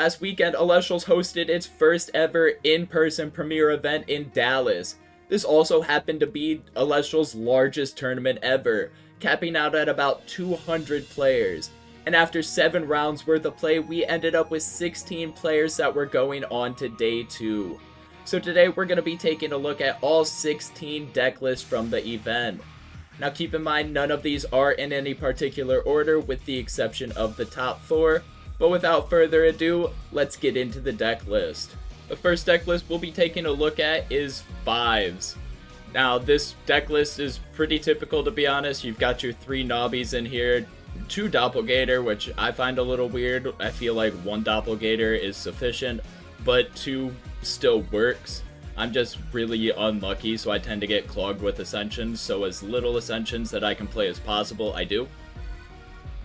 last weekend, Elestrals hosted its first ever in-person premiere event in Dallas. This also happened to be Elestrals' largest tournament ever, capping out at about 200 players. And after 7 rounds worth of play, we ended up with 16 players that were going on to day 2. So today we're going to be taking a look at all 16 deck lists from the event. Now keep in mind, none of these are in any particular order with the exception of the top 4. But without further ado, let's get into the deck list. The first deck list we'll be taking a look at is 5s. Now this deck list is pretty typical, to be honest. You've got your 3 Nobbies in here, 2 Doppelganger, which I find a little weird. I feel like 1 Doppelganger is sufficient, but 2 still works. I'm just really unlucky, so I tend to get clogged with Ascensions, so as little Ascensions that I can play as possible, I do.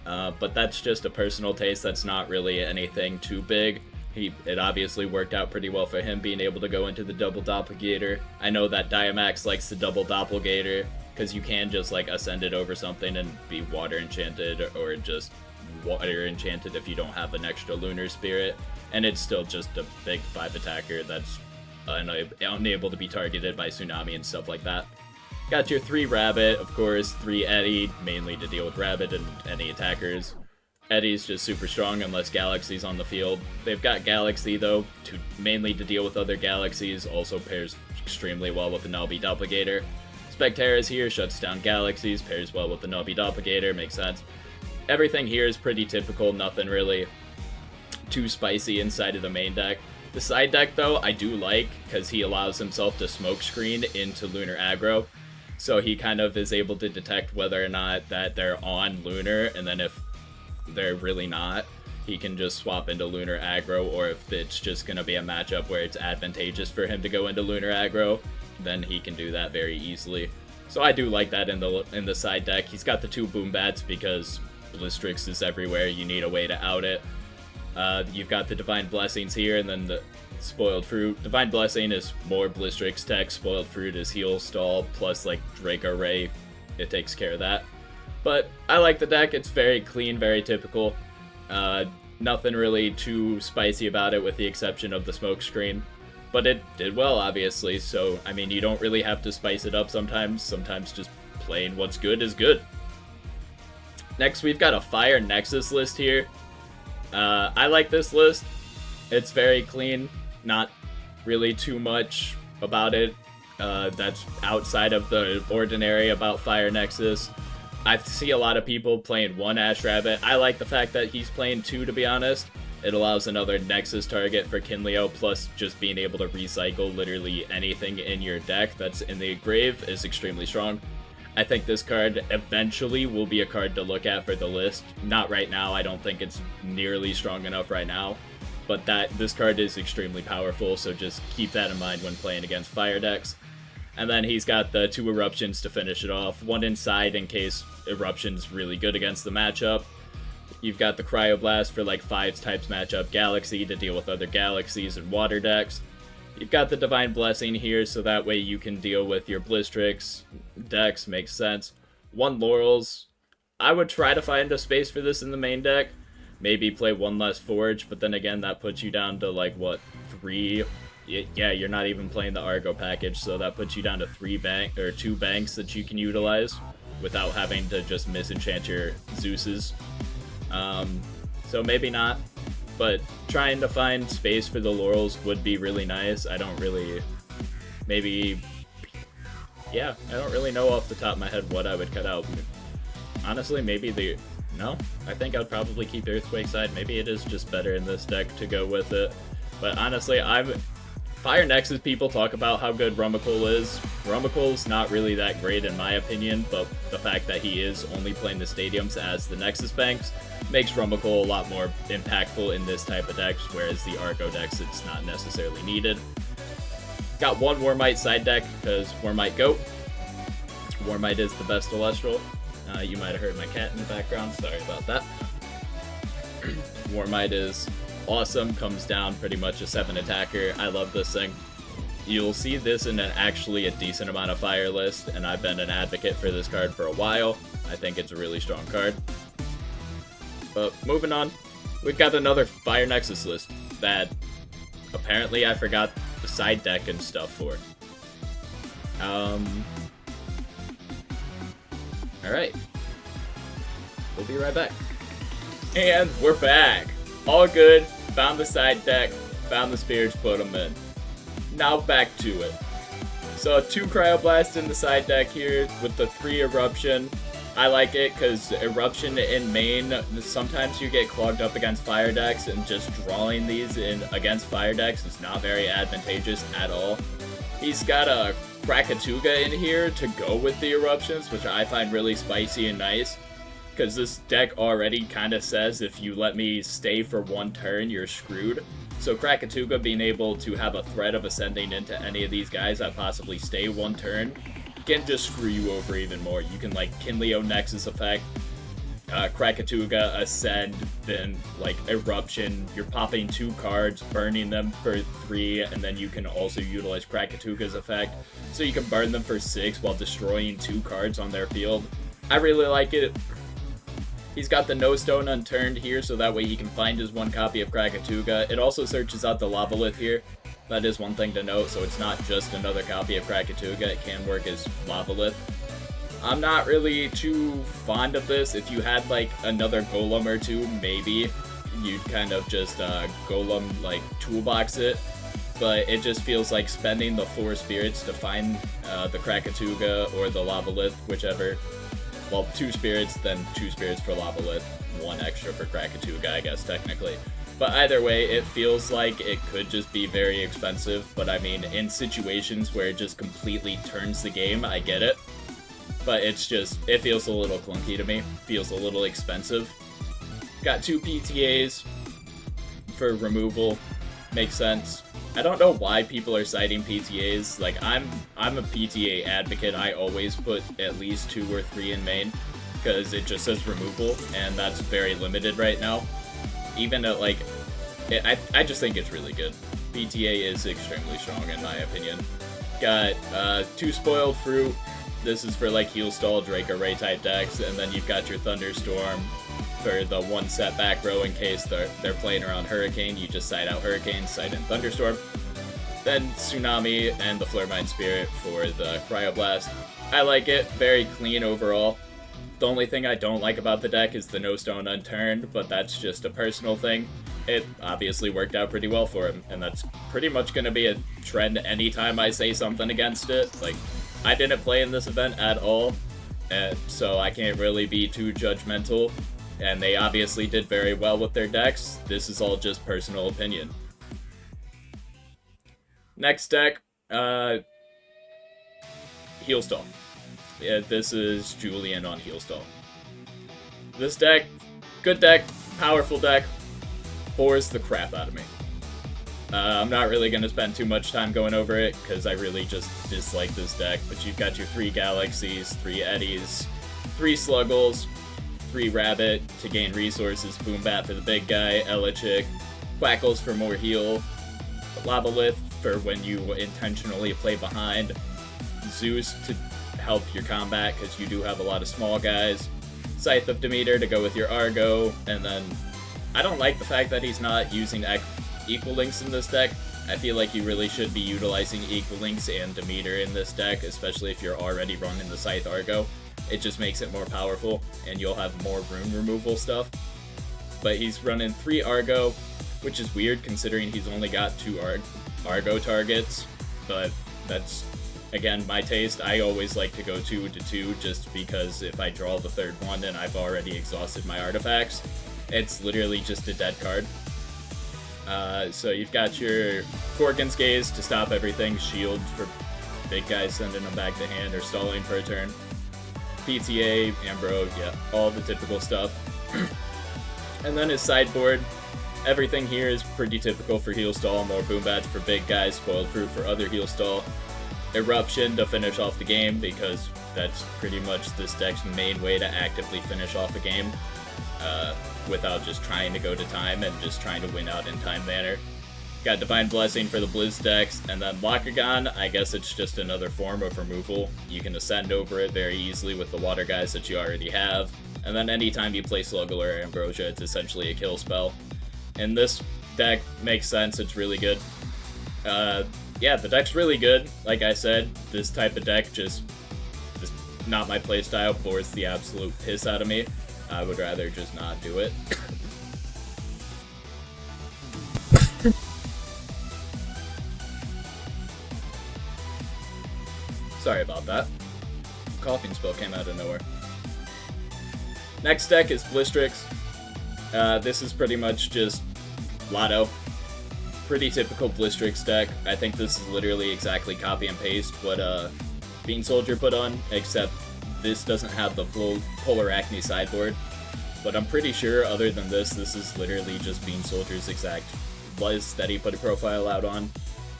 But that's just a personal taste. That's not really anything too big. It obviously worked out pretty well for him being able to go into the double Doppelganger. I know that Diamax likes the double Doppelganger because you can just like ascend it over something and be water enchanted, or just water enchanted if you don't have an extra Lunar Spirit, and it's still just a big 5 attacker that's unable to be targeted by Tsunami and stuff like that. Got your 3 Rabbit, of course, 3 Eddy, mainly to deal with Rabbit and any attackers. Eddy's just super strong unless Galaxy's on the field. They've got Galaxy, though, mainly to deal with other Galaxies, also pairs extremely well with the Nubby Doppelganger. Spectera's here, shuts down Galaxies, pairs well with the Nubby Doppelganger, makes sense. Everything here is pretty typical, nothing really too spicy inside of the main deck. The side deck, though, I do like, because he allows himself to smoke screen into Lunar aggro. So he kind of is able to detect whether or not that they're on Lunar, and then if they're really not, he can just swap into Lunar aggro, or if it's just going to be a matchup where it's advantageous for him to go into Lunar aggro, then he can do that very easily. So I do like that in the side deck. He's got the 2 Boom Bats because Blistrix is everywhere. You need a way to out it. You've got the Divine Blessings here, and then the Spoiled Fruit. Divine Blessing is more Blistrix tech. Spoiled Fruit is heal stall, plus like Draco Ray. It takes care of that. But I like the deck. It's very clean, very typical. Nothing really too spicy about it with the exception of the smoke screen. But it did well, obviously, so, I mean, you don't really have to spice it up sometimes. Sometimes just plain what's good is good. Next, we've got a Fire Nexus list here. I like this list. It's very clean. Not really too much about it that's outside of the ordinary about Fire Nexus. I see a lot of people playing 1 Ash Rabbit. I like the fact that he's playing 2, to be honest. It allows another Nexus target for Kinleo, plus just being able to recycle literally anything in your deck that's in the grave is extremely strong. I think this card eventually will be a card to look at for the list. Not right now, I don't think it's nearly strong enough right now. But this card is extremely powerful, so just keep that in mind when playing against fire decks. And then he's got the 2 Eruptions to finish it off. 1 inside in case Eruption's really good against the matchup. You've got the Cryoblast for like 5 types matchup Galaxy to deal with other Galaxies and water decks. You've got the Divine Blessing here, so that way you can deal with your Blistrix decks, makes sense. 1 Laurels. I would try to find a space for this in the main deck. Maybe play 1 less Forge, but then again, that puts you down to like, what, 3? Yeah, you're not even playing the Argo package, so that puts you down to 2 banks that you can utilize without having to just misenchant your Zeuses. So maybe not, but trying to find space for the Laurels would be really nice. I don't really know off the top of my head what I would cut out. Honestly, I think I'd probably keep Earthquake side. Maybe it is just better in this deck to go with it. But honestly, Fire Nexus people talk about how good Rummikul is. Rummikul's not really that great in my opinion, but the fact that he is only playing the stadiums as the Nexus banks makes Rummikul a lot more impactful in this type of decks, whereas the Argo decks, it's not necessarily needed. Got 1 Warmite side deck, because Warmite GOAT. Warmite is the best Elestral. You might have heard my cat in the background, sorry about that. Warmite is awesome, comes down pretty much a 7 attacker. I love this thing. You'll see this in actually a decent amount of fire list, and I've been an advocate for this card for a while. I think it's a really strong card. But moving on, we've got another Fire Nexus list. that apparently I forgot the side deck and stuff for. Alright. We'll be right back. And we're back. All good. Found the side deck. Found the spirits, put them in. Now back to it. So 2 Cryoblast in the side deck here with the 3 Eruption. I like it because Eruption in main, sometimes you get clogged up against fire decks, and just drawing these in against fire decks is not very advantageous at all. He's got a Krakatuga in here to go with the Eruptions, which I find really spicy and nice, because this deck already kind of says if you let me stay for 1 turn, you're screwed. So Krakatuga being able to have a threat of ascending into any of these guys that possibly stay 1 turn can just screw you over even more. You can like Kinleo Nexus effect, Krakatuga ascend, then like Eruption, you're popping 2 cards, burning them for 3, and then you can also utilize Krakatuga's effect, so you can burn them for 6 while destroying 2 cards on their field. I really like it. He's got the No Stone Unturned here, so that way he can find his 1 copy of Krakatuga. It also searches out the Lavalith here. That is one thing to note, so it's not just another copy of Krakatuga, it can work as Lavalith. I'm not really too fond of this. If you had like another Golem or 2, maybe you'd kind of just Golem like toolbox it, but it just feels like spending the 4 spirits to find the Krakatuga or the Lavalith, whichever. Well, 2 spirits, then 2 spirits for Lavalith, 1 extra for Krakatuga, I guess, technically. But either way, it feels like it could just be very expensive, but I mean, in situations where it just completely turns the game, I get it. But it's just, it feels a little clunky to me, feels a little expensive. Got 2 PTAs for removal, makes sense. I don't know why people are citing PTAs. Like, I'm a PTA advocate. I always put at least 2 or 3 in main, because it just says removal, and that's very limited right now. Even at, like, I just think it's really good. PTA is extremely strong, in my opinion. Got 2 Spoiled Fruit. This is for, like, Heal Stall, Draco Ray type decks, and then you've got your Thunderstorm for the 1 set back row in case they're playing around Hurricane. You just side out Hurricane, side in Thunderstorm. Then Tsunami and the Flurmine Spirit for the Cryoblast. I like it, very clean overall. The only thing I don't like about the deck is the No Stone Unturned, but that's just a personal thing. It obviously worked out pretty well for him, and that's pretty much going to be a trend anytime I say something against it. Like, I didn't play in this event at all, so I can't really be too judgmental. And they obviously did very well with their decks. This is all just personal opinion. Next deck, Healstall. Yeah, this is Julian on Healstall. This deck, good deck, powerful deck, bores the crap out of me. I'm not really going to spend too much time going over it, because I really just dislike this deck. But you've got your 3 Galaxies, 3 Eddies, 3 Sluggles, 3 Rabbit to gain resources, Boombat for the big guy, Elechick, Quackles for more heal, Lavalith for when you intentionally play behind, Zeus to help your combat because you do have a lot of small guys, Scythe of Demeter to go with your Argo, and then I don't like the fact that he's not using Equal Links in this deck. I feel like you really should be utilizing Equal Links and Demeter in this deck, especially if you're already running the Scythe Argo. It just makes it more powerful, and you'll have more rune removal stuff. But he's running 3 Argo, which is weird considering he's only got 2 Argo targets. But that's, again, my taste. I always like to go 2 to 2 just because if I draw the 3rd one and I've already exhausted my artifacts, it's literally just a dead card. So you've got your Gorgon's Gaze to stop everything, Shield for big guys sending them back to hand or stalling for a turn. PTA, Ambro, yeah, all the typical stuff. And then his sideboard, everything here is pretty typical for Healstall, more Boombats for big guys, Spoiled Fruit for other Healstall, Eruption to finish off the game, because that's pretty much this deck's main way to actively finish off a game, without just trying to go to time and just trying to win out in time manner. Got Divine Blessing for the Blizz decks, and then Lockagon, I guess it's just another form of removal. You can ascend over it very easily with the water guys that you already have, and then anytime you play Sluggle or Ambrosia, it's essentially a kill spell. And this deck makes sense. It's really good. Yeah, the deck's really good. Like I said, this type of deck just not my playstyle, bores the absolute piss out of me. I would rather just not do it. Sorry about that. Coughing spell came out of nowhere. Next deck is Blistrix. This is pretty much just Lotto. Pretty typical Blistrix deck. I think this is literally exactly copy and paste what Bean Soldier put on, except this doesn't have the full Polar Acne sideboard. But I'm pretty sure, other than this is literally just Bean Soldier's exact Buzz that he put a profile out on.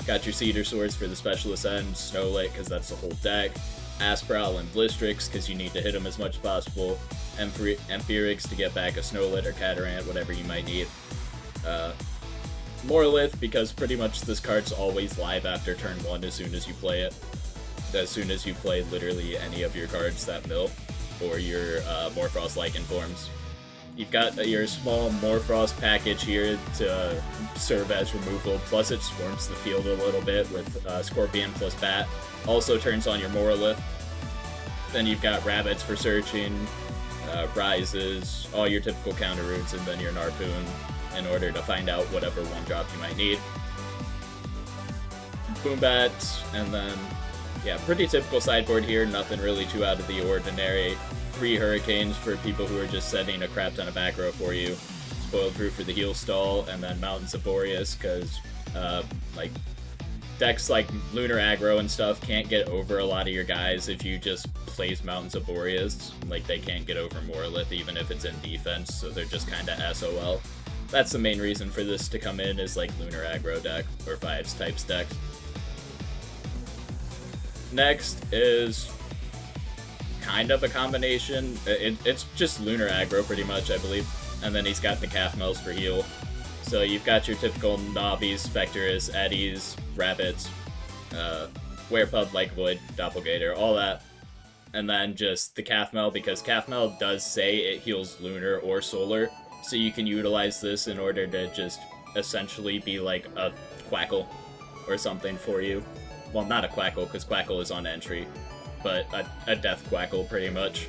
Got your Cedar Swords for the Specialist end, Snowlight because that's the whole deck, Asprowl and Blistrix because you need to hit them as much as possible, Ampherix to get back a Snowlight or Catarant, whatever you might need. Morlith because pretty much this card's always live after turn 1 as soon as you play it. As soon as you play literally any of your cards that mill, or your Morphrost Lycan forms. You've got your small Morphrost package here to serve as removal, plus it swarms the field a little bit with Scorpion plus Bat. Also turns on your Morlith. Then you've got Rabbits for searching, Rises, all your typical counter roots, and then your Narpoon in order to find out whatever 1-drop you might need. Boombat, and then, yeah, pretty typical sideboard here, nothing really too out of the ordinary. 3 Hurricanes for people who are just setting a crap ton of back row for you. Spoiled Fruit for the heal stall, and then Mountains of Boreas, because, like, decks like Lunar Aggro and stuff can't get over a lot of your guys if you just plays Mountains of Boreas. Like, they can't get over Morlith, even if it's in defense, so they're just kinda SOL. That's the main reason for this to come in, is like Lunar Aggro deck, or 5s types decks. Next is kind of a combination. It's just Lunar Aggro pretty much, I believe. And then he's got the Calf-Mells for heal. So you've got your typical Nobbies, Spectres, Eddies, Rabbits, Werepup, Like Void, Doppelgator, all that. And then just the Calf-Mel, because Calf-Mel does say it heals Lunar or Solar. So you can utilize this in order to just essentially be like a Quackle or something for you. Well, not a Quackle, because Quackle is on entry, but a Death Quackle, pretty much.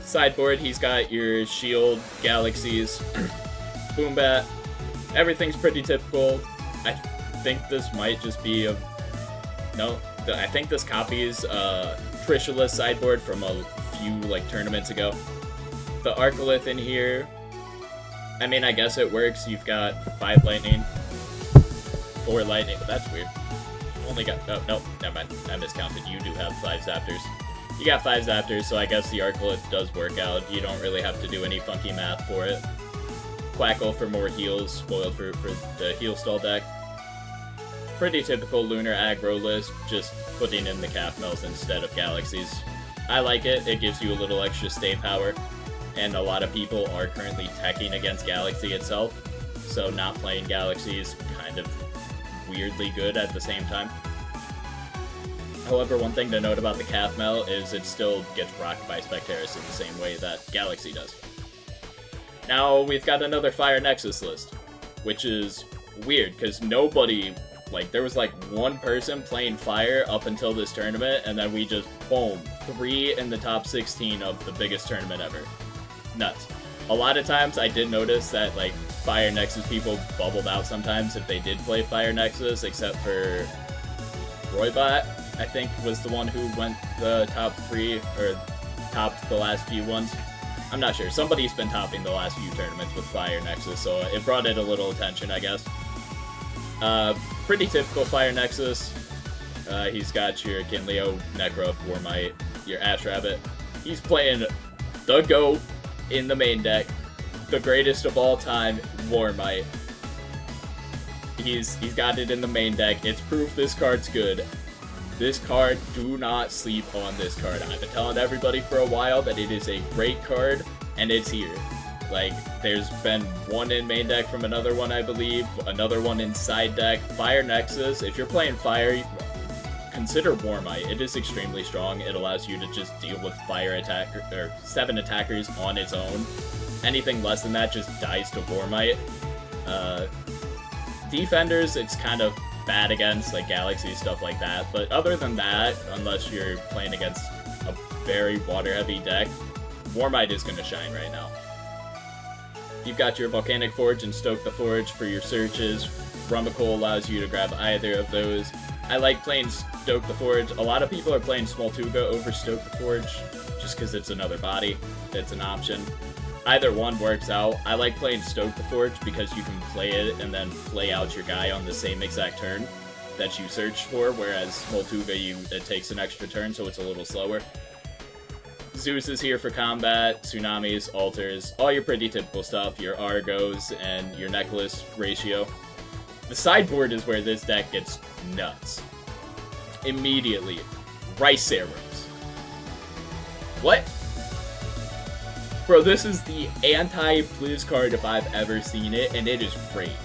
Sideboard, he's got your Shield, Galaxies, Boombat. Everything's pretty typical. I think this might just be a... No, I think this copies Trishula's sideboard from a few, like, tournaments ago. The Arcolith in here, I mean, I guess it works. You've got 5 Lightning, 4 Lightning, but that's weird. Only got, oh, no, never mind, I miscounted. You do have 5 Zaptors. You got 5 Zaptors, so I guess the Arcolith does work out. You don't really have to do any funky math for it. Quackle for more heals, Spoiled Fruit for the heal stall deck. Pretty typical Lunar Aggro list, just putting in the Calf-Mells instead of Galaxies. I like it, it gives you a little extra stay power. And a lot of people are currently teching against Galaxy itself, so not playing Galaxy is kind of weirdly good at the same time. However, one thing to note about the Calf-Mel is it still gets rocked by Specteris in the same way that Galaxy does. Now we've got another Fire Nexus list, which is weird, because nobody, like, there was like 1 person playing Fire up until this tournament, and then we just, boom, 3 in the top 16 of the biggest tournament ever. Nuts. A lot of times I did notice that, like, Fire Nexus people bubbled out sometimes if they did play Fire Nexus, except for Roybot, I think, was the one who went the top 3, or topped the last few ones. I'm not sure. Somebody's been topping the last few tournaments with Fire Nexus, so it brought it a little attention, I guess. Pretty typical Fire Nexus. He's got your Kinleo, Necro, Warmite, your Ash Rabbit. He's playing the GOAT in the main deck, the greatest of all time, Warmite. He's got it in the main deck. It's proof this card's good. This card, do not sleep on this card. I've been telling everybody for a while that it is a great card, and it's here. Like, there's been one in main deck from another one, I believe, another one in side deck. Fire Nexus, if you're playing Fire, consider Warmite. It is extremely strong. It allows you to just deal with fire attack, or 7 attackers on its own. Anything less than that just dies to Warmite. Defenders, it's kind of bad against, like Galaxy, stuff like that. But other than that, unless you're playing against a very water-heavy deck, Warmite is going to shine right now. You've got your Volcanic Forge and Stoke the Forge for your searches. Rumbicle allows you to grab either of those. I like playing Stoke the Forge. A lot of people are playing Smoltuga over Stoke the Forge just because it's another body. It's an option. Either one works out. I like playing Stoke the Forge because you can play it and then play out your guy on the same exact turn that you searched for, whereas Smoltuga, it takes an extra turn, so it's a little slower. Zeus is here for combat, Tsunamis, Altars, all your pretty typical stuff, your Argos, and your Necklace ratio. The sideboard is where this deck gets nuts. Immediately, Rice Arrows. What? Bro, this is the anti-Blizz card if I've ever seen it, and it is great.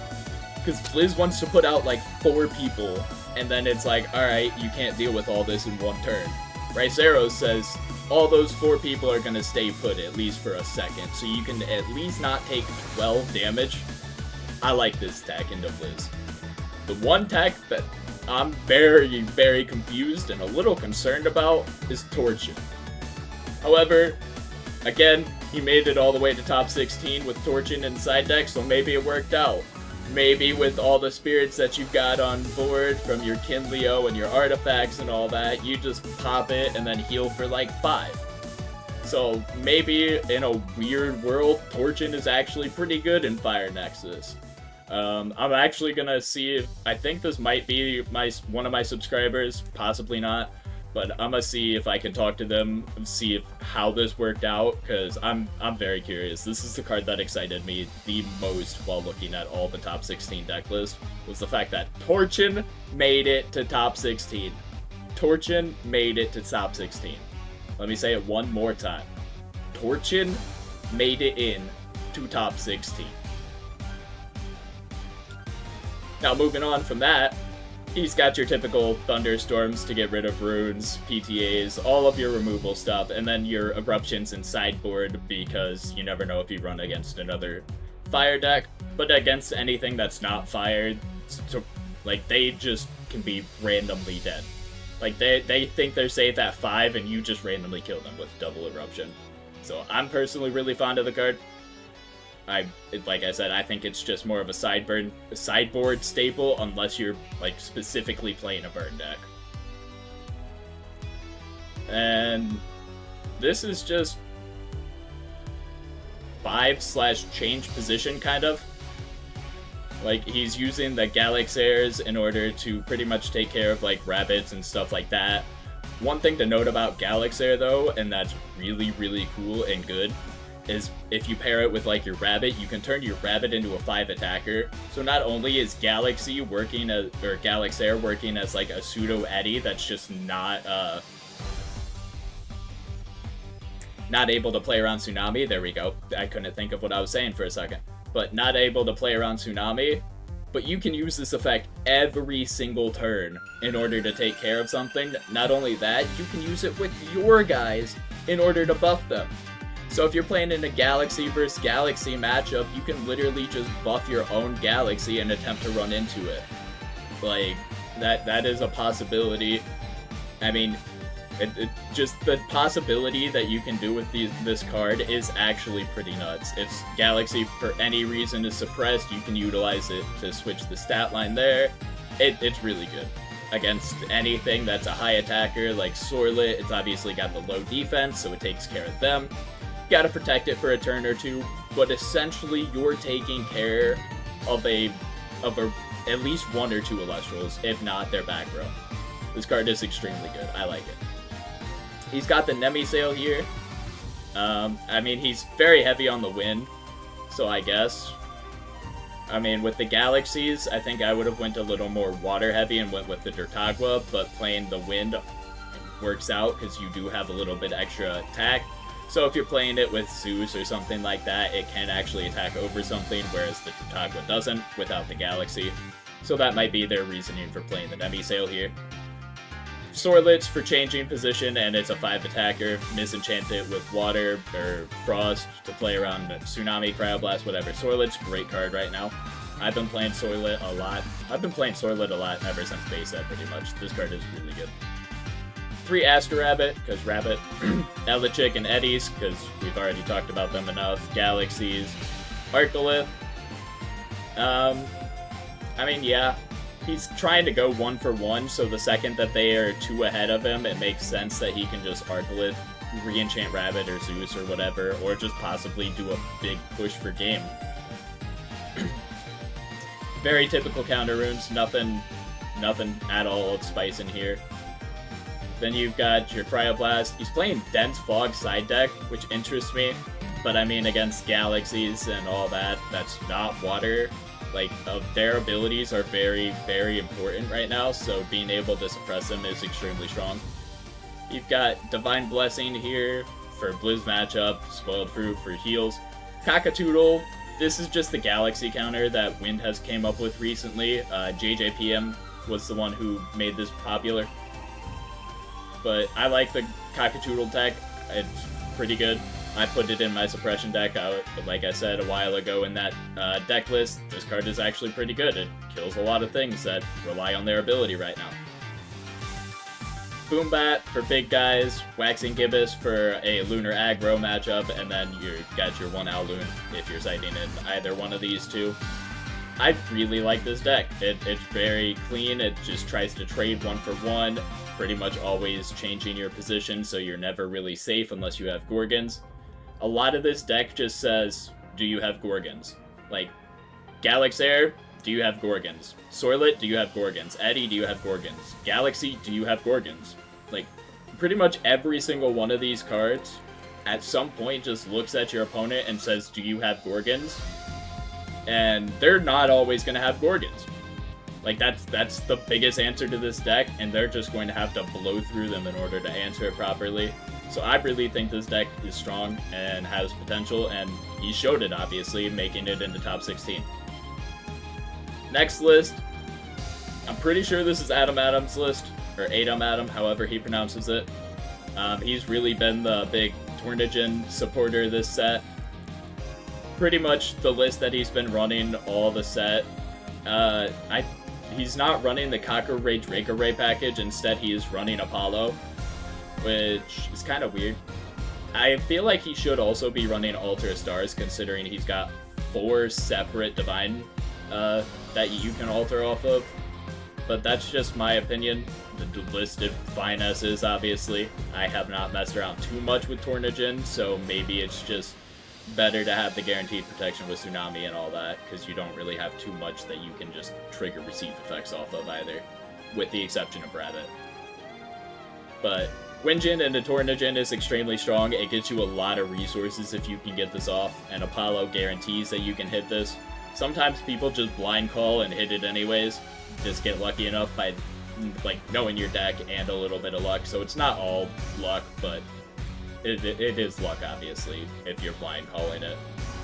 Because Blizz wants to put out like 4 people, and then it's like, alright, you can't deal with all this in one turn. Rice Arrows says, all those 4 people are going to stay put at least for a second, so you can at least not take 12 damage. I like this tech into Blizz. The one tech that I'm very, very confused and a little concerned about is Torchin. However, again, he made it all the way to top 16 with Torchin in side deck, so maybe it worked out. Maybe with all the spirits that you've got on board from your Kinleo and your artifacts and all that, you just pop it and then heal for like 5. So maybe in a weird world, Torchin is actually pretty good in Fire Nexus. I'm actually gonna see if, I think this might be one of my subscribers, possibly not, but I'm gonna see if I can talk to them and see how this worked out, because I'm very curious. This is the card that excited me the most while looking at all the top 16 deck list, was the fact that Torchin made it to top 16. Torchin made it to top 16. Let me say it one more time. Torchin made it in to top 16. Now moving on from that, he's got your typical thunderstorms to get rid of runes, PTAs, all of your removal stuff, and then your eruptions and sideboard because you never know if you run against another fire deck. But against anything that's not fired, so, like, they just can be randomly dead. Like, they think they're safe at 5 and you just randomly kill them with double eruption. So I'm personally really fond of the card. Like I said, I think it's just more of a sideboard staple unless you're like specifically playing a burn deck. And this is just 5/change position kind of. Like, he's using the Galaxairs in order to pretty much take care of like rabbits and stuff like that. One thing to note about Galaxair though, and that's really, really cool and good, is if you pair it with like your rabbit, you can turn your rabbit into a 5 attacker. So not only is Galaxy working as, or Galaxair working as like a pseudo Eddie that's just not able to play around Tsunami. There we go. I couldn't think of what I was saying for a second. But not able to play around Tsunami. But you can use this effect every single turn in order to take care of something. Not only that, you can use it with your guys in order to buff them. So if you're playing in a Galaxy versus Galaxy matchup, you can literally just buff your own Galaxy and attempt to run into it. Like, that is a possibility. I mean, just the possibility that you can do with this card is actually pretty nuts. If Galaxy for any reason is suppressed, you can utilize it to switch the stat line there. It's really good. Against anything that's a high attacker like Sorlet, it's obviously got the low defense, so it takes care of them. Gotta protect it for a turn or two, but essentially you're taking care of at least 1 or 2 Elestrals, if not their back row. This card is extremely good. I like it. He's got the Nemisail here. I mean, he's very heavy on the wind, so I guess. I mean, with the Galaxies, I think I would have went a little more water heavy and went with the Dirtagua, but playing the wind works out because you do have a little bit extra attack. So if you're playing it with Zeus or something like that, it can actually attack over something, whereas the Dirtagua doesn't without the Galaxy. So that might be their reasoning for playing the Nemisail here. Sorlets for changing position, and it's a 5 attacker. Misenchant it with Water or Frost to play around Tsunami, Cryoblast, whatever. Sorlet's a great card right now. I've been playing Sorlet a lot. I've been playing Sorlet a lot ever since base set, pretty much. This card is really good. 3 Aster Rabbit, because Rabbit. Elechick and Eddies, because we've already talked about them enough. Galaxies. Arcolith. I mean, yeah. He's trying to go 1 for 1, so the second that they are 2 ahead of him, it makes sense that he can just Arcolith, re-enchant Rabbit or Zeus or whatever, or just possibly do a big push for game. Very typical counter runes, nothing at all of spice in here. Then you've got your Cryoblast. He's playing Dense Fog side deck, which interests me, but I mean against Galaxies and all that, that's not Water. Like, their abilities are very, very important right now, so being able to suppress them is extremely strong. You've got Divine Blessing here for Blizz matchup, Spoiled Fruit for heals. Cockatoodle, this is just the Galaxy counter that Wind has came up with recently. JJPM was the one who made this popular. But I like the Cockatoodle deck, it's pretty good. I put it in my suppression deck, like I said a while ago in that deck list. This card is actually pretty good. It kills a lot of things that rely on their ability right now. Boombat for big guys, Waxing Gibbous for a Lunar Aggro matchup, and then you got your 1 Owloon if you're sighting in either one of these two. I really like this deck. It's very clean, it just tries to trade 1 for 1, pretty much always changing your position so you're never really safe unless you have Gorgons. A lot of this deck just says, do you have Gorgons? Like, Galaxair, do you have Gorgons? Sorlet, do you have Gorgons? Eddie, do you have Gorgons? Galaxy, do you have Gorgons? Like, pretty much every single one of these cards, at some point, just looks at your opponent and says, do you have Gorgons? And they're not always going to have Gorgons. Like, that's the biggest answer to this deck, and they're just going to have to blow through them in order to answer it properly. So I really think this deck is strong and has potential, and he showed it, obviously, making it into top 16. Next list, I'm pretty sure this is Adam Adams' list, or Adam Adam, however he pronounces it. He's really been the big Tornigen supporter this set. Pretty much the list that he's been running all the set. He's not running the Cocker-Ray Draco-Ray package, instead he is running Apollo, which is kind of weird. I feel like he should also be running Altar Stars, considering he's got 4 separate Divine that you can alter off of. But that's just my opinion. The listed fine as is, obviously. I have not messed around too much with Tornigen, so maybe it's just better to have the guaranteed protection with Tsunami and all that, because you don't really have too much that you can just trigger receive effects off of either, with the exception of Rabbit. But Winjin into Tornigen is extremely strong. It gets you a lot of resources if you can get this off, and Apollo guarantees that you can hit this. Sometimes people just blind call and hit it anyways, just get lucky enough by like knowing your deck and a little bit of luck, so it's not all luck, but it is luck, obviously, if you're blind calling it.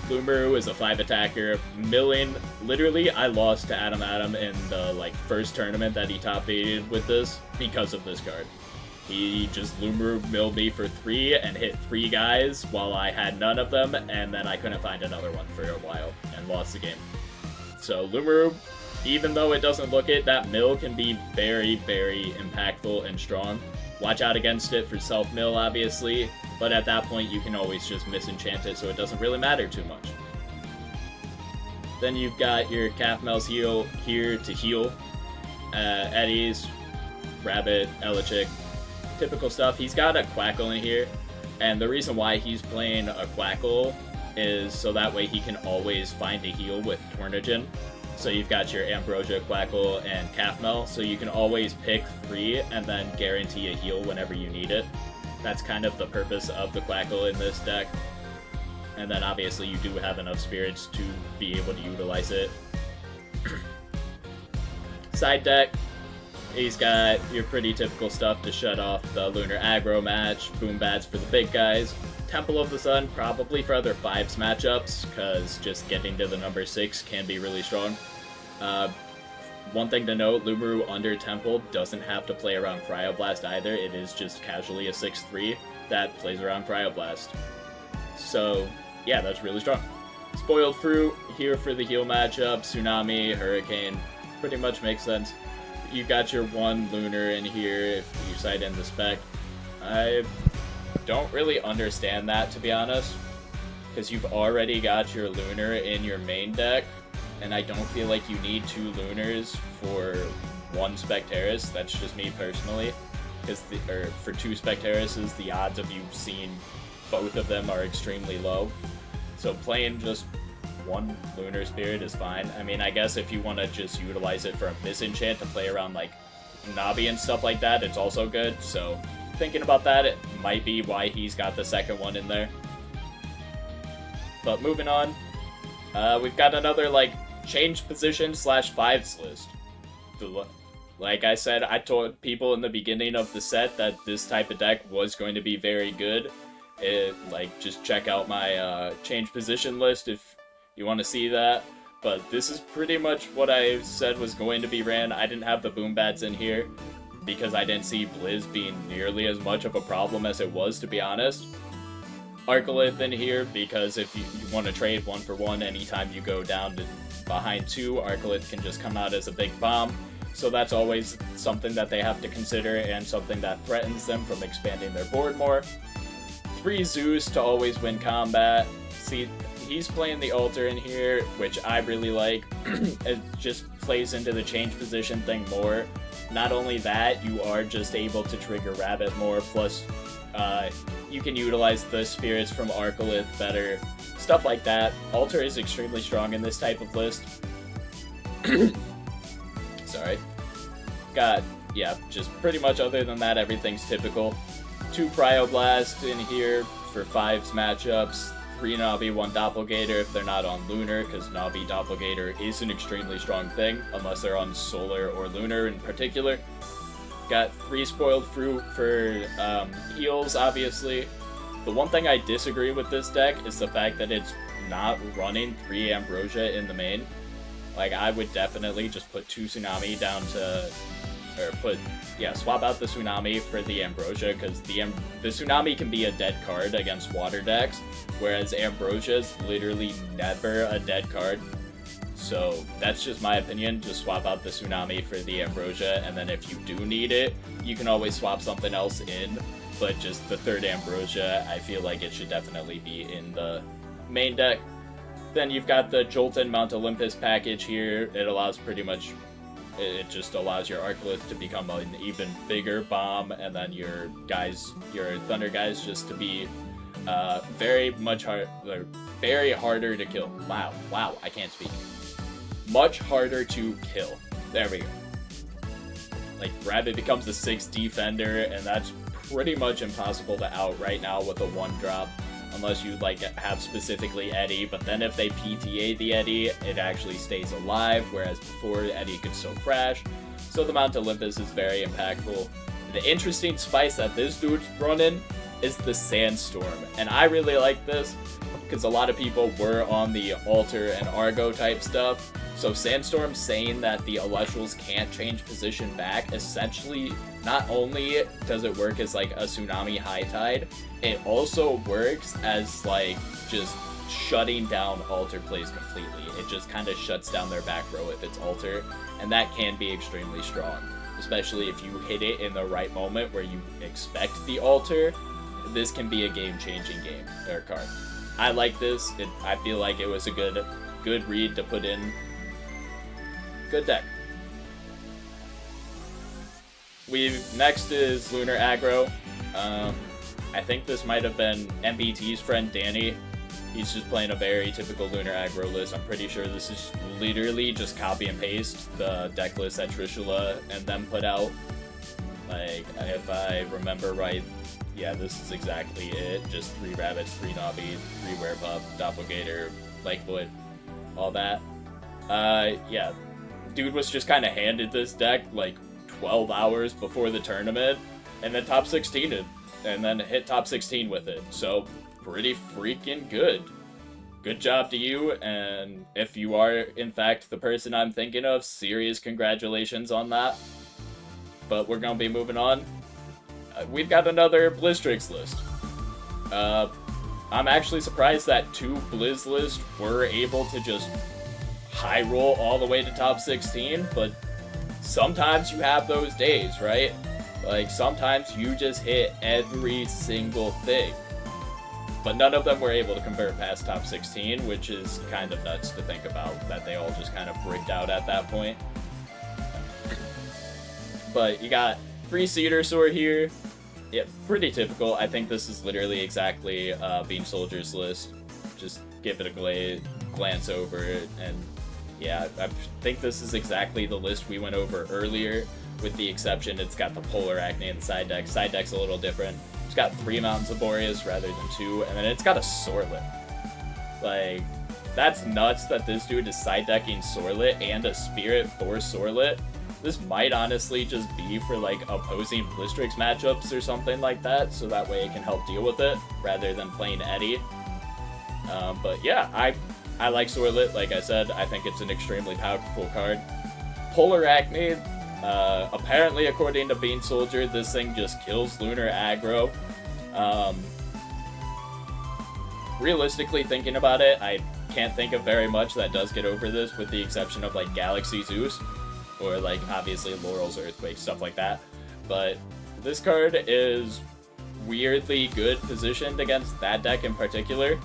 Boomeroo is a 5 attacker, milling. Literally, I lost to Adam Adam in the first tournament that he top 8'd with this because of this card. He just Lumeru milled me for 3 and hit 3 guys while I had none of them, and then I couldn't find another one for a while and lost the game. So Lumeru, even though it doesn't look it, that mill can be very, very impactful and strong. Watch out against it for self-mill, obviously, but at that point you can always just misenchant it, so it doesn't really matter too much. Then you've got your Calf-Mel's heal here to heal. Eddies, Rabbit, Elechick, typical stuff. He's got a Quackle in here, and the reason why he's playing a Quackle is so that way he can always find a heal with Tornigen. So you've got your Ambrosia, Quackle, and Calf-Mel, so you can always pick 3 and then guarantee a heal whenever you need it. That's kind of the purpose of the Quackle in this deck. And then obviously you do have enough spirits to be able to utilize it. Side deck, he's got your pretty typical stuff to shut off the Lunar Aggro match, Boombats for the big guys, Temple of the Sun probably for other 5s matchups, because just getting to the number 6 can be really strong. One thing to note, Lumaru under Temple doesn't have to play around Cryoblast either. It is just casually a 6-3 that plays around Cryoblast. So, yeah, that's really strong. Spoiled Fruit here for the heal matchup. Tsunami, Hurricane, pretty much makes sense. You got your one Lunar in here if you cite in the spec. I don't really understand that, to be honest, because you've already got your Lunar in your main deck, and I don't feel like you need 2 Lunars for 1 Specteris. That's just me personally, because for 2 Specterises, the odds of you seeing both of them are extremely low. So playing just 1 Lunar Spirit is fine. I mean, I guess if you want to just utilize it for a misenchant to play around like Navi and stuff like that, it's also good. So thinking about that, it might be why he's got the second one in there. But moving on, we've got another like change position /5s list. Like I said, I told people in the beginning of the set that this type of deck was going to be very good. Just check out my change position list if you want to see that. But this is pretty much what I said was going to be ran. I didn't have the boom bats in here because I didn't see Blizz being nearly as much of a problem as it was, to be honest. Arcolith in here because if you want to trade 1-for-1 anytime you go down to behind 2, Arcolith can just come out as a big bomb. So that's always something that they have to consider and something that threatens them from expanding their board more. 3 Zeus to always win combat. See, he's playing the altar in here, which I really like. It just plays into the change position thing more. Not only that, you are just able to trigger Rabbit more, plus you can utilize the spirits from Arcolith better. Stuff like that. Altar is extremely strong in this type of list. Sorry. Yeah, just pretty much other than that, everything's typical. 2 Cryoblast in here for 5s matchups. 3 Navi, 1 Doppelgator if they're not on Lunar, because Navi Doppelgator is an extremely strong thing, unless they're on Solar or Lunar in particular. Got 3 Spoiled Fruit for heals, obviously. The one thing I disagree with this deck is the fact that it's not running 3 Ambrosia in the main. Like, I would definitely just put 2 Tsunami down to... swap out the Tsunami for the Ambrosia, because the Tsunami can be a dead card against water decks, whereas Ambrosia is literally never a dead card. So that's just my opinion. Just swap out the Tsunami for the Ambrosia, and then if you do need it, you can always swap something else in. But just the 3rd Ambrosia, I feel like it should definitely be in the main deck. Then you've got the Jolton Mount Olympus package here. It just allows your Arcolith to become an even bigger bomb, and then your Thunder guys just to be very harder to kill. Wow, I can't speak. Much harder to kill. There we go. Like, Rabbit becomes a 6 defender, and that's pretty much impossible to out right now with a 1-drop. Unless you have specifically Eddie, but then if they PTA the Eddie, it actually stays alive, whereas before Eddie could still crash. So the Mount Olympus is very impactful. The interesting spice that this dude's running is the Sandstorm, and I really like this because a lot of people were on the Altar and Argo type stuff. So Sandstorm saying that the Elestrals can't change position back, essentially not only does it work as like a Tsunami High Tide, it also works as like just shutting down Altar plays completely. It just kind of shuts down their back row if it's Altar, and that can be extremely strong, especially if you hit it in the right moment where you expect the Altar. This can be a game-changing card. I like this. I feel like it was a good read to put in. Good deck. Next is Lunar Aggro. I think this might have been MBT's friend Danny. He's just playing a very typical Lunar Aggro list. I'm pretty sure this is literally just copy and paste the deck list that Trishula and them put out. Like, if I remember right, yeah, this is exactly it. Just 3 Rabbits, 3 Navi, 3 Werepup, Doppelgator, Lakewood, all that. Yeah. Dude was just kind of handed this deck like 12 hours before the tournament, and then top 16'd, and then hit top 16 with it. So pretty freaking good. good job to you, and if you are, in fact, the person I'm thinking of, serious congratulations on that. But we're gonna be moving on. We've got another Blizztrix list. I'm actually surprised that 2 Blizz lists were able to just high roll all the way to top 16, but sometimes you have those days, right? Like, sometimes you just hit every single thing. But none of them were able to convert past top 16, which is kind of nuts to think about, that they all just kind of bricked out at that point. But you got 3 Cedar Sword here. Yeah, pretty typical. I think this is literally exactly Beam Soldier's list. Just give it a glance over it, and yeah, I think this is exactly the list we went over earlier, with the exception it's got the Polar Acne in the side deck. Side deck's a little different. It's got 3 Mountains of Boreas rather than 2, and then it's got a Sorlet. Like, that's nuts that this dude is side decking Sorlet and a Spirit for Sorlet. This might honestly just be for, like, opposing Blizztrix matchups or something like that, so that way it can help deal with it, rather than playing Eddie. But yeah, I like Sorlet. Like I said, I think it's an extremely powerful card. Polar Acne, apparently according to Bean Soldier, this thing just kills Lunar aggro. Realistically thinking about it, I can't think of very much that does get over this, with the exception of, like, Galaxy Zeus, or, like, obviously Laurel's Earthquake, stuff like that. But this card is weirdly good positioned against that deck in particular.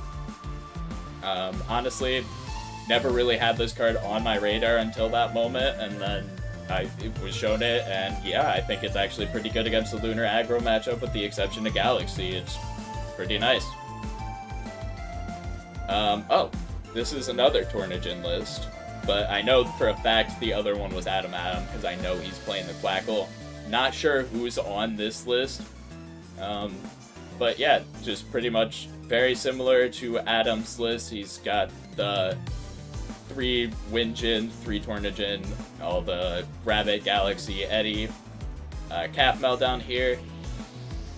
Honestly, never really had this card on my radar until that moment, and then I was shown it, and yeah, I think it's actually pretty good against the Lunar aggro matchup, with the exception of Galaxy. It's pretty nice. Oh, this is another Tornagin list, but I know for a fact the other one was Adam, because I know he's playing the Quackle. Not sure who's on this list, but yeah, just pretty much very similar to Adam's list. He's got the 3 Windjin, 3 Tornagin, all the Rabbit, Galaxy, Eddie, Cap Meltdown here,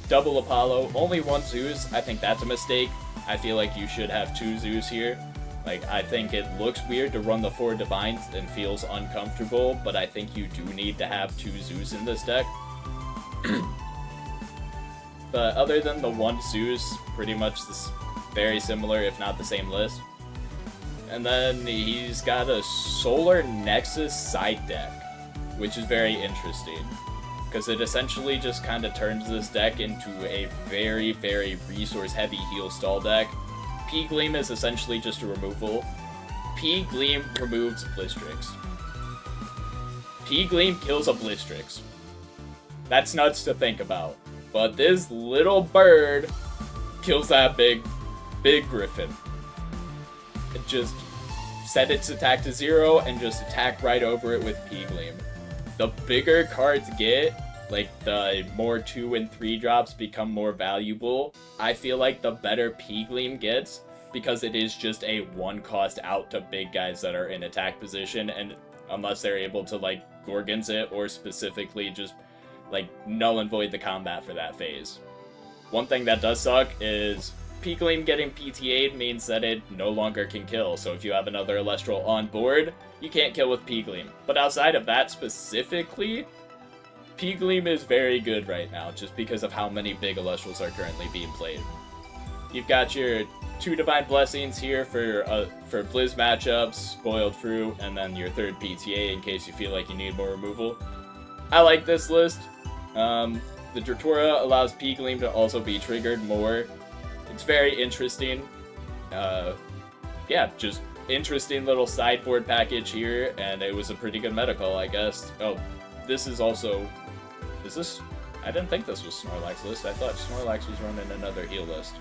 double Apollo, only 1 Zeus. I think that's a mistake. I feel like you should have 2 Zeus here. Like, I think it looks weird to run the 4 Divines and feels uncomfortable, but I think you do need to have 2 Zeus in this deck. But other than the 1 Zeus, pretty much this very similar, if not the same list. And then he's got a Solar Nexus side deck, which is very interesting, because it essentially just kind of turns this deck into a very, very resource-heavy heal stall deck. P-Gleam is essentially just a removal. P-Gleam removes Blizztrix. P-Gleam kills a Blizztrix. That's nuts to think about. But this little bird kills that big griffin. It just set its attack to 0 and just attack right over it with P-Gleam. The bigger cards get, like the more 2 and 3 drops become more valuable, I feel like the better P-Gleam gets, because it is just a 1 cost out to big guys that are in attack position, and unless they're able to, like, Gorgons it, or specifically just, like, null and void the combat for that phase. One thing that does suck is P-Gleam getting PTA'd means that it no longer can kill, so if you have another Elestral on board, you can't kill with P-Gleam. But outside of that specifically, P-Gleam is very good right now, just because of how many big Elestrals are currently being played. You've got your 2 Divine Blessings here for Blizz matchups, Spoiled Fruit, and then your 3rd PTA in case you feel like you need more removal. I like this list. The Dratura allows P-Gleam to also be triggered more. It's very interesting. Yeah, just interesting little sideboard package here, and it was a pretty good medical, I guess. Oh, this is also... Is this... I didn't think this was Snorlax's list. I thought Snorlax was running another heal list.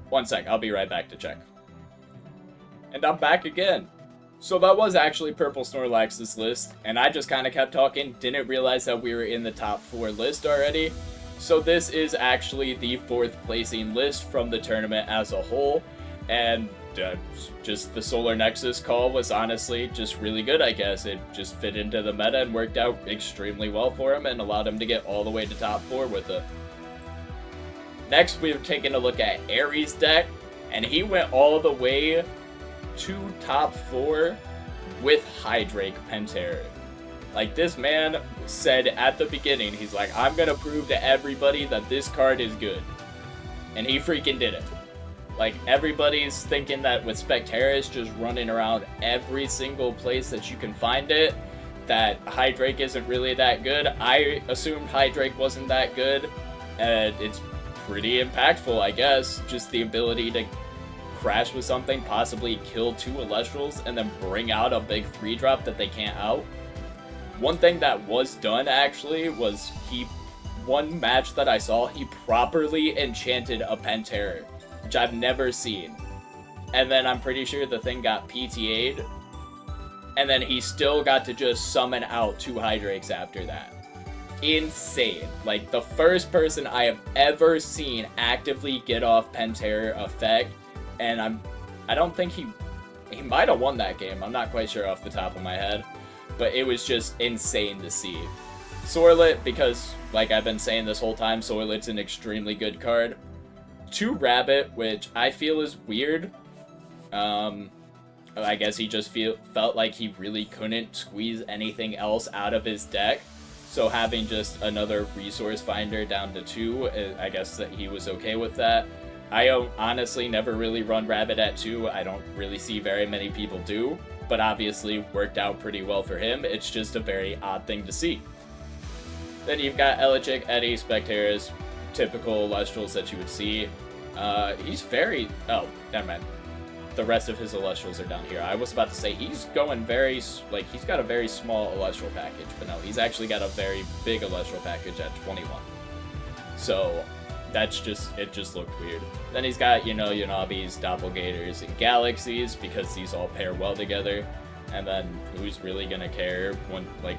One sec, I'll be right back to check. And I'm back again. So that was actually Purple Snorlax's list, and I just kind of kept talking, didn't realize that we were in the top 4 list already. So this is actually the 4th placing list from the tournament as a whole, and just the Solar Nexus call was honestly just really good, I guess. It just fit into the meta and worked out extremely well for him and allowed him to get all the way to top 4 with it. Next, we're taking a look at Ares' deck, And he went all the way to top 4 with Hydrake Pentair. Like, this man said at the beginning, he's like, I'm gonna prove to everybody that this card is good. And he freaking did it. Like, everybody's thinking that with Spectaris just running around every single place that you can find it, that Hydrake isn't really that good. I assumed Hydrake wasn't that good, and it's pretty impactful, I guess. Just the ability to crash with something, possibly kill 2 Elestrals, and then bring out a big 3-drop that they can't out. One thing that was done, actually, was one match that I saw, he properly enchanted a Pentair, which I've never seen. And then I'm pretty sure the thing got PTA'd, and then he still got to just summon out 2 Hydrakes after that. Insane. Like, the first person I have ever seen actively get off Pentair effect, and I don't think he might have won that game. I'm not quite sure off the top of my head, but it was just insane to see. Sorlet, because, like I've been saying this whole time, Sorlet's an extremely good card. 2 Rabbit, which I feel is weird. I guess he just felt like he really couldn't squeeze anything else out of his deck. So having just another resource finder down to 2, I guess that he was okay with that. I honestly never really run Rabbit at 2. I don't really see very many people do, but obviously worked out pretty well for him. It's just a very odd thing to see. Then you've got Elechic, Eddie, Spectaris, typical Elestrals that you would see. He's very... Oh, never mind. The rest of his Elestrals are down here. I was about to say, he's going very... Like, he's got a very small Elestral package, but no, he's actually got a very big Elestral package at 21. So, that's just... It just looked weird. Then he's got, you know, Yanabis, Doppelgators, and Galaxies, because these all pair well together. And then, who's really gonna care when, like...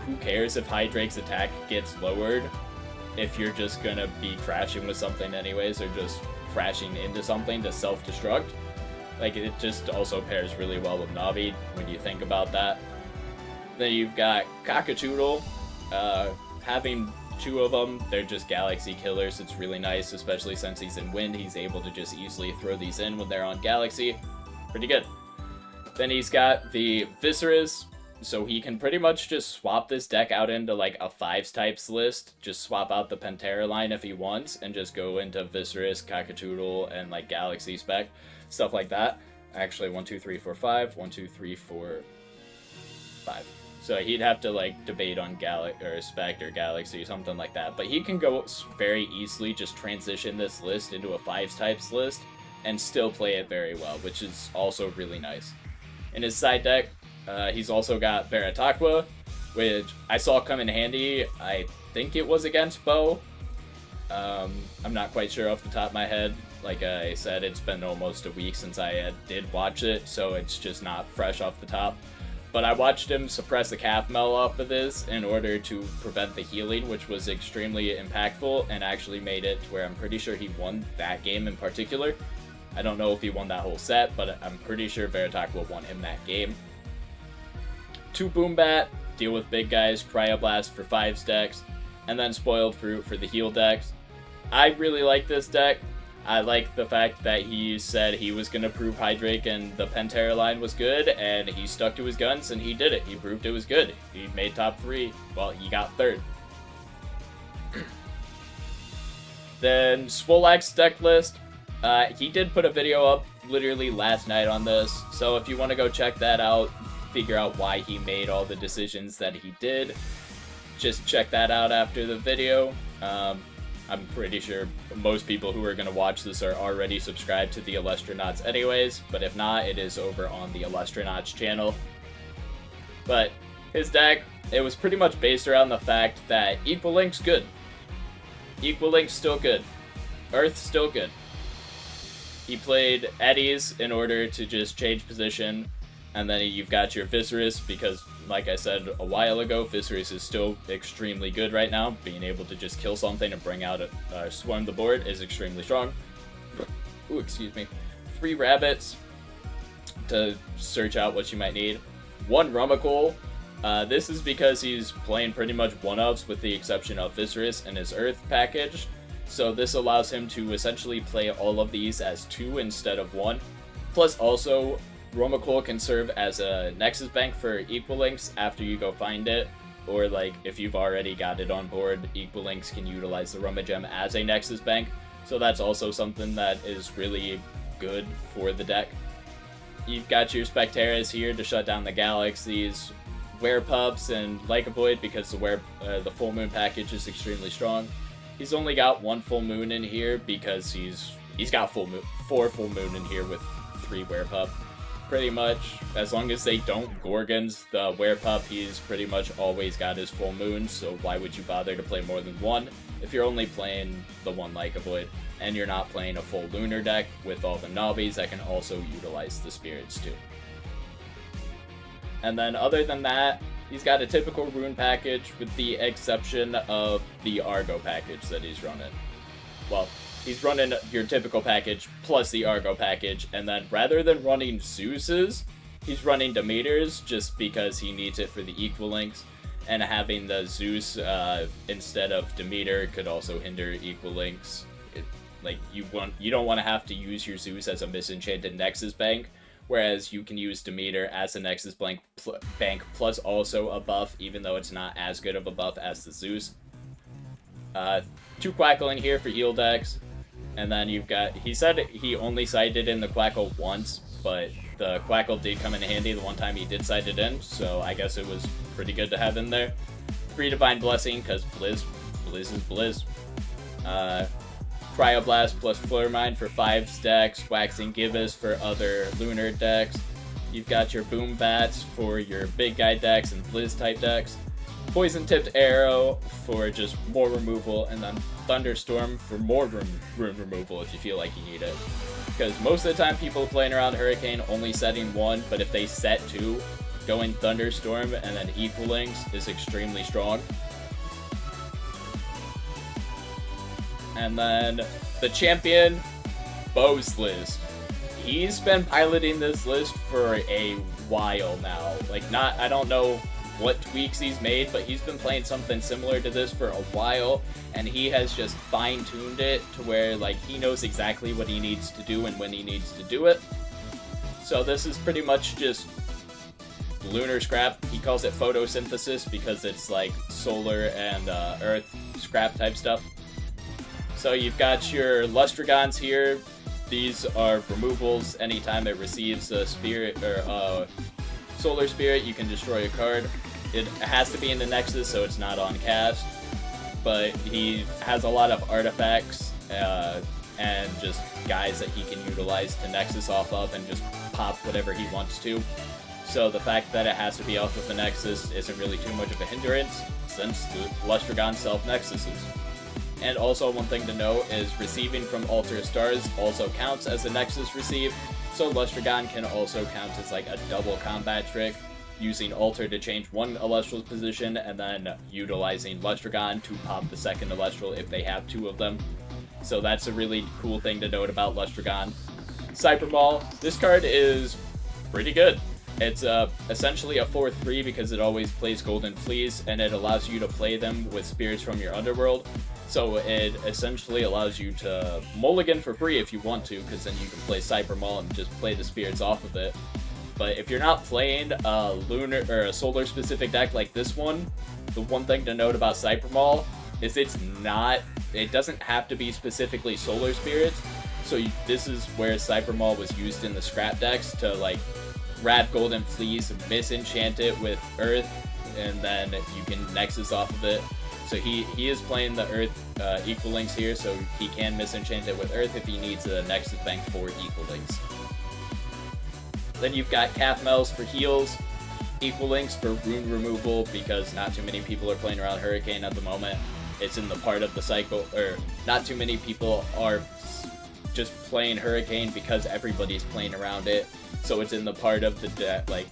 Who cares if Hydrake's attack gets lowered if you're just gonna be crashing with something anyways, or just crashing into something to self-destruct? Like, it just also pairs really well with Navi when you think about that. Then you've got Cockatoodle. Having 2 of them, they're just Galaxy killers. It's really nice, especially since he's in Wind. He's able to just easily throw these in when they're on Galaxy. Pretty good. Then he's got the Viscerus. So he can pretty much just swap this deck out into like a 5s types list. Just swap out the Pantera line if he wants and just go into Viscerus, Cockatoodle, and like Galaxy spec. Stuff like that. Actually, 1, 2, 3, 4, 5. 1, 2, 3, 4, 5. So he'd have to like debate on Spec or Galaxy, something like that. But he can go very easily just transition this list into a 5s types list and still play it very well, which is also really nice. In his side deck, he's also got Veritaqua, which I saw come in handy. I think it was against Bo. I'm not quite sure off the top of my head. Like I said, it's been almost a week since I did watch it, so it's just not fresh off the top. But I watched him suppress the calf mel off of this in order to prevent the healing, which was extremely impactful and actually made it to where I'm pretty sure he won that game in particular. I don't know if he won that whole set, but I'm pretty sure Veritaqua won him that game. 2 Boombat, deal with big guys, Cryoblast for 5s decks, and then Spoiled Fruit for the heal decks. I really like this deck. I like the fact that he said he was going to prove Hydrake and the Pantera line was good, and he stuck to his guns, and he did it. He proved it was good. He made top 3. Well, he got 3rd. Then Swolax deck list. He did put a video up literally last night on this, so if you want to go check that out, figure out why he made all the decisions that he did, just check that out after the video. I'm pretty sure most people who are going to watch this are already subscribed to the Elestronauts anyways, but if not, it is over on the Elestronauts channel. But his deck, it was pretty much based around the fact that Equal Link's good. Equal Link's still good. Earth's still good. He played Eddies in order to just change position, and then you've got your Viscerus, because, like I said a while ago, Viscerus is still extremely good right now. Being able to just kill something and bring out a swarm the board is extremely strong. Ooh, excuse me. 3 Rabbits to search out what you might need. 1 Rummikul. This is because he's playing pretty much one-ofs with the exception of Viscerus and his Earth package. So this allows him to essentially play all of these as 2 instead of 1. Plus also, Romacool can serve as a Nexus Bank for Equal Links after you go find it. Or like, if you've already got it on board, Equal Links can utilize the Roma Gem as a Nexus Bank. So that's also something that is really good for the deck. You've got your Specteras here to shut down the Galaxies, Werepups, and Lycovoid because the Full Moon package is extremely strong. He's only got 1 Full Moon in here because he's got 4 Full Moon in here with 3 Werepup. Pretty much, as long as they don't Gorgons the Werepup, he's pretty much always got his Full Moon, so why would you bother to play more than 1 if you're only playing the 1 Lycovoid, and you're not playing a full Lunar deck with all the Nobbies that can also utilize the Spirits too. And then other than that, he's got a typical Rune package with the exception of the Argo package that he's running. Well, he's running your typical package plus the Argo package, and then rather than running Zeus's, he's running Demeters just because he needs it for the Equal Links, and having the Zeus instead of Demeter could also hinder Equal Links. You don't want to have to use your Zeus as a Misenchanted Nexus Bank, whereas you can use Demeter as a Nexus bank plus also a buff, even though it's not as good of a buff as the Zeus. 2 Quackle in here for heal decks. And then you've got, he said he only sighted in the Quackle once, but the Quackle did come in handy the one time he did sight it in, so I guess it was pretty good to have in there. 3 Divine Blessing, because Blizz is Blizz. Cryoblast plus Flurmine for 5 stacks, Waxing Gibbous for other Lunar decks. You've got your Boom Bats for your big guy decks and Blizz type decks. Poison Tipped Arrow for just more removal, and then Thunderstorm for more rune removal if you feel like you need it. Because most of the time people playing around Hurricane only setting 1, but if they set 2, going Thunderstorm and then Equal Links is extremely strong. And then the champion, Bo's list. He's been piloting this list for a while now. I don't know what tweaks he's made, but he's been playing something similar to this for a while, and he has just fine-tuned it to where he knows exactly what he needs to do and when he needs to do it. So this is pretty much just lunar scrap. He calls it photosynthesis because it's solar and earth scrap type stuff. So you've got your Lustragons here. These are removals. Anytime it receives a spirit or Solar Spirit, you can destroy a card. It has to be in the Nexus, so it's not on cast. But he has a lot of artifacts and just guys that he can utilize to Nexus off of and just pop whatever he wants to. So the fact that it has to be off of the Nexus isn't really too much of a hindrance, since the Lustragon self-Nexuses. And also one thing to note is receiving from Altar Stars also counts as a Nexus receive, so Lustragon can also count as a double combat trick, using Altar to change one Elestral's position and then utilizing Lustragon to pop the second Elestral if they have 2 of them. So that's a really cool thing to note about Lustragon. Cyber Maul, this card is pretty good. It's essentially a 4/3 because it always plays Golden Fleas, and it allows you to play them with spirits from your underworld. So it essentially allows you to mulligan for free if you want to, because then you can play Cyber Maul and just play the spirits off of it. But if you're not playing a lunar or a solar specific deck like this one, the one thing to note about Cyber Maul is it doesn't have to be specifically solar spirits. So this is where Cyber Maul was used in the scrap decks to grab Golden Fleece, misenchant it with Earth, and then you can Nexus off of it. So he is playing the Earth Equal Links here, so he can misenchant it with Earth if he needs a Nexus bank for Equal Links. Then you've got Calf Mells for heals, Equal Links for rune removal, because not too many people are playing around Hurricane at the moment. It's in the part of the cycle, or not too many people are just playing Hurricane because everybody's playing around it. So it's in the part of the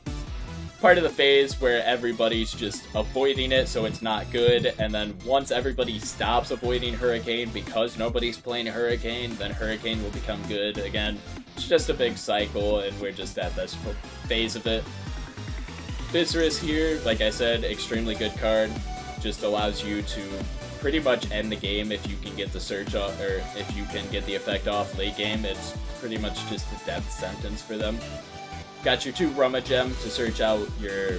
part of the phase where everybody's just avoiding it, so it's not good. And then once everybody stops avoiding Hurricane because nobody's playing Hurricane, then Hurricane will become good again. It's just a big cycle, and we're just at this phase of it. Viscerus here, like I said, extremely good card. Just allows you to pretty much end the game if you can get the search off, or if you can get the effect off late game. It's pretty much just a death sentence for them. Got your 2 Rummagem to search out your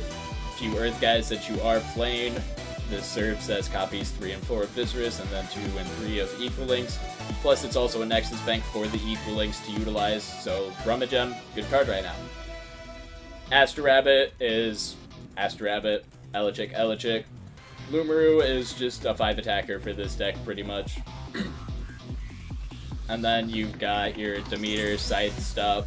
few Earth guys that you are playing. This serves as copies 3 and 4 of Viserys, and then 2 and 3 of Equalinks. Plus, it's also a Nexus Bank for the Equalinks to utilize, so Rummagem, good card right now. Aster Rabbit is Aster Rabbit, Elechick, Elechick. Lumaru is just a 5 attacker for this deck, pretty much. And then you've got your Demeter, Scythe stuff.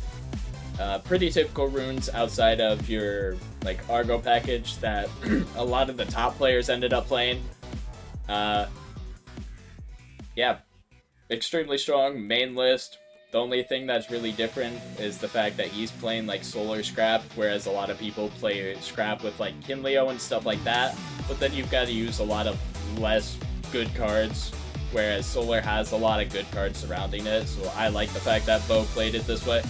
Pretty typical runes outside of your like Argo package that a lot of the top players ended up playing. Yeah, extremely strong main list. The only thing that's really different is the fact that he's playing like Solar Scrap, whereas a lot of people play Scrap with like Kinleo and stuff like that. But then you've got to use a lot of less good cards, whereas Solar has a lot of good cards surrounding it. So I like the fact that Bo played it this way.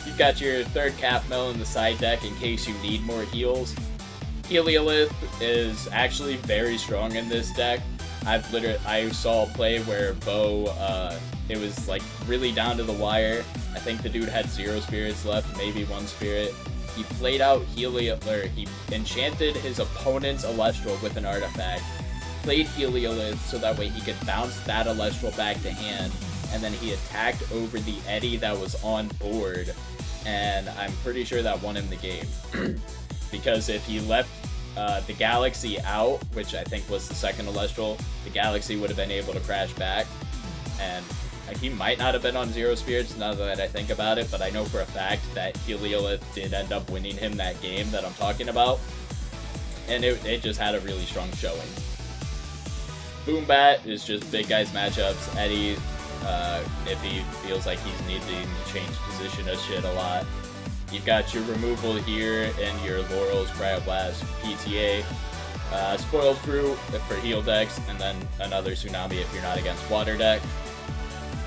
You've got your 3rd Calf Mill in the side deck in case you need more heals. Heliolith is actually very strong in this deck. I saw a play where Bo, it was like really down to the wire. I think the dude had 0 spirits left, maybe 1 spirit. He played out Heliolith, he enchanted his opponent's Elestral with an artifact, played Heliolith so that way he could bounce that Elestral back to hand, and then he attacked over the Eddy that was on board, and I'm pretty sure that won him the game. Because if he left the Galaxy out, which I think was the 2nd Elestral, the Galaxy would have been able to crash back, and he might not have been on 0 spirits now that I think about it, but I know for a fact that Heliolith did end up winning him that game that I'm talking about, and it just had a really strong showing. Boombat is just big guys matchups. Eddy, if he feels like he's needing to change position of shit a lot. You've got your removal here and your Laurel's Cryoblast PTA. Spoiled Fruit for heal decks, and then another Tsunami if you're not against water deck.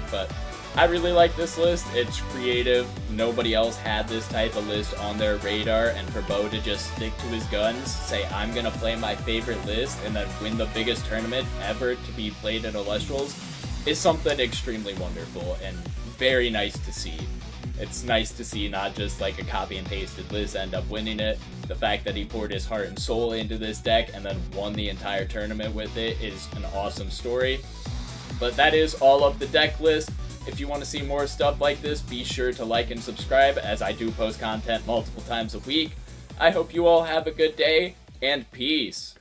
But I really like this list. It's creative. Nobody else had this type of list on their radar, and for Bo to just stick to his guns, say I'm gonna play my favorite list, and then win the biggest tournament ever to be played in Elestrals is something extremely wonderful and very nice to see. It's nice to see not just like a copy and pasted list end up winning it. The fact that he poured his heart and soul into this deck and then won the entire tournament with it is an awesome story. But that is all of the deck list. If you want to see more stuff like this, be sure to like and subscribe, as I do post content multiple times a week. I hope you all have a good day, and peace.